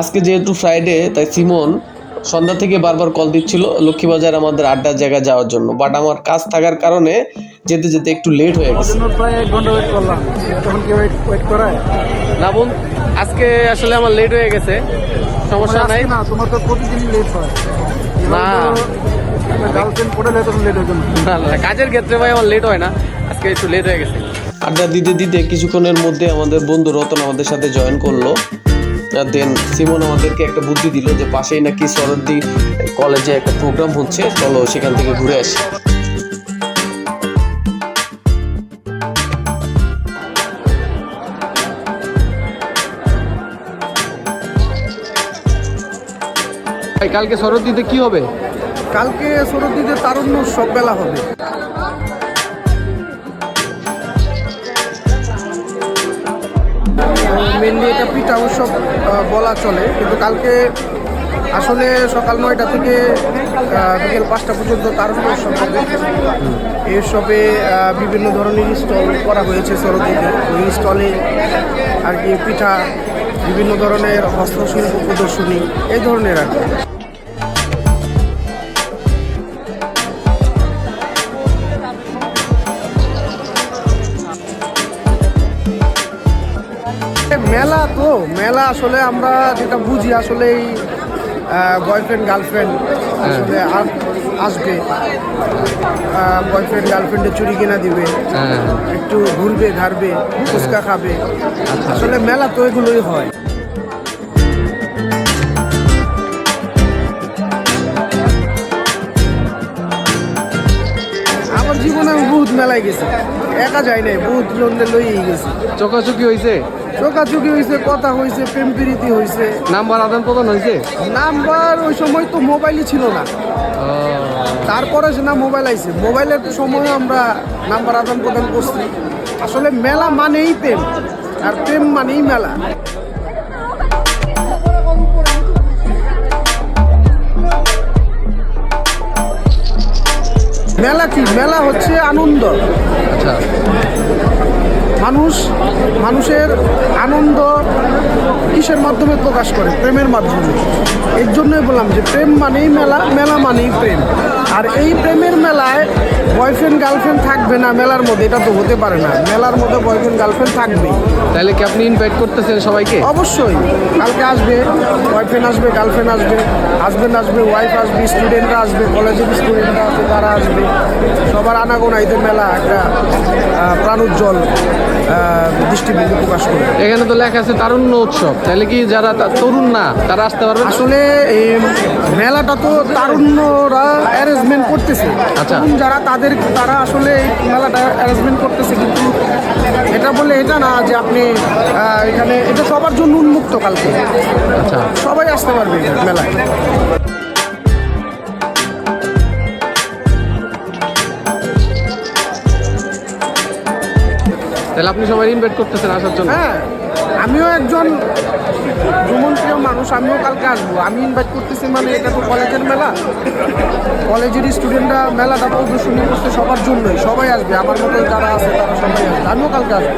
আজকে যেহেতু ফ্রাইডে, তাই সিমন সন্ধ্যা থেকে বারবার কল দিচ্ছিল লক্ষ্মীবাজার আমাদের আড্ডার জায়গায় যাওয়ার জন্য, বাট আমার কাজ থাকার কারণে যেতে যেতে একটু লেট হয়ে গেছে। প্রায় 1 ঘন্টা ওয়েট করলাম, তখন কি ওয়েট করায় না বোন, আজকে আসলে আমার লেট হয়ে গেছে, সমস্যা নাই। না, তোমার তো প্রতিদিনই লেট হয় না গার্লফ্রেন্ড পড়ে যায় তখন লেট হয়ে যাবে। না না, কাজের ক্ষেত্রে ভাই আমার লেট হয় না, আজকে একটু লেট হয়ে গেছে। আড্ডা দিতে দিতে কিছুক্ষণের মধ্যে আমাদের বন্ধু রতন আমাদের সাথে জয়েন করলো। দেন সিমন আমাদেরকে একটা বুদ্ধি দিল যে পাশেই নাকি সরদ্দি কলেজে একটা প্রোগ্রাম হচ্ছে, চলো সেখান থেকে ঘুরে আসি। কালকে সরদ্দিতে কি হবে? কালকে সরদ্দিতে তারুণ্য উৎসব মেলা হবে। মেনলি এটা পিঠা উৎসব বলা চলে, কিন্তু কালকে আসলে সকাল 9টা থেকে বিকেল 5টা পর্যন্ত তারুণ্য উৎসব হবে। এই উৎসবে বিভিন্ন ধরনের স্টল করা হয়েছে সরদ্দিতে। ওই স্টলে আর কি পিঠা, বিভিন্ন ধরনের হস্তশিল্প প্রদর্শনী, এই ধরনের আর কি। মেলা আসলে আমরা যেটা বুঝি আসলে এই বয়ফ্রেন্ড গার্লফ্রেন্ড আসলে আসবে, বয়ফ্রেন্ড গার্লফ্রেন্ডে চুরি কিনা দিবে, একটু ঘুরবে ঘাড়বে, ফুচকা খাবে। আসলে মেলা তো এগুলোই হয়। আমার জীবনে আমি বহুত মেলায় গেছি, একা যাই নাই, বহুত জনদের লইয়েই গেছি। চোখাচোখি হয়েছে, চোখাচোখি হয়েছে, কথা হয়েছে, প্রেম প্রীতি হয়েছে, নাম্বার আদান প্রদান হয়েছে। নাম্বার ওই সময় তো মোবাইলই ছিল না, তারপরে সে না মোবাইল আইছে, মোবাইলের সময় আমরা নাম্বার আদান প্রদান করছি। আসলে মেলা মানেই প্রেম, আর প্রেম মানেই মেলা। মেলা কি? মেলা হচ্ছে আনন্দ। আচ্ছা, মানুষের আনন্দ কিসের মাধ্যমে প্রকাশ করে? প্রেমের মাধ্যমে। এর জন্যই বললাম যে প্রেম মানেই মেলা, মেলা মানেই প্রেম। আর এই প্রেমের মেলায় বয়ফ্রেন্ড গার্লফ্রেন্ড থাকবে না মেলার মধ্যে, এটা তো হতে পারে না। মেলার মধ্যে বয়ফ্রেন্ড গার্লফ্রেন্ড থাকবেই। তাহলে কি আপনি ইনভাইট করতেছেন সবাইকে? অবশ্যই, কালকে আসবে বয়ফ্রেন্ড, আসবে গার্লফ্রেন্ড, আসবে হাজব্যান্ড, আসবে ওয়াইফ, আসবে স্টুডেন্টরা আসবে, কলেজের স্টুডেন্টরা আছে তারা আসবে। সবার আনাগোনাইতে মেলা একটা প্রাণোজ্জ্বল দৃষ্টিভঙ্গি প্রকাশ করবে। এখানে তো লেখা আছে তারুণ্য উৎসব, তাহলে কি যারা তরুণ না তারা আসতে পারবে? আসলে এই মেলাটা তো তারুণ্যরা অ্যারেঞ্জমেন্ট করতেছে। আচ্ছা, যারা তারা আসলে এই মেলাটা অ্যারেঞ্জমেন্ট করতেছে, কিন্তু এটা বলে এটা না যে আপনি এখানে, এটা সবার জন্য উন্মুক্ত। কালকে আচ্ছা, সবাই আসতে পারবে মেলায়। তাহলে আপনি সবাই ইনভাইট করতেছেন আসার জন্য? হ্যাঁ, আমিও একজন ভ্রমণপ্রিয় মানুষ, আমিও কালকে আসবো। আমি ইনভাইট করতেছি মানে এটা তো কলেজের মেলা, কলেজের স্টুডেন্টরা মেলাটা প্রদর্শনী করতে সবার জন্যই। সবাই আসবে, আমার মতো যারা আছে তারা সবাই আসবে, আমিও কালকে আসবো।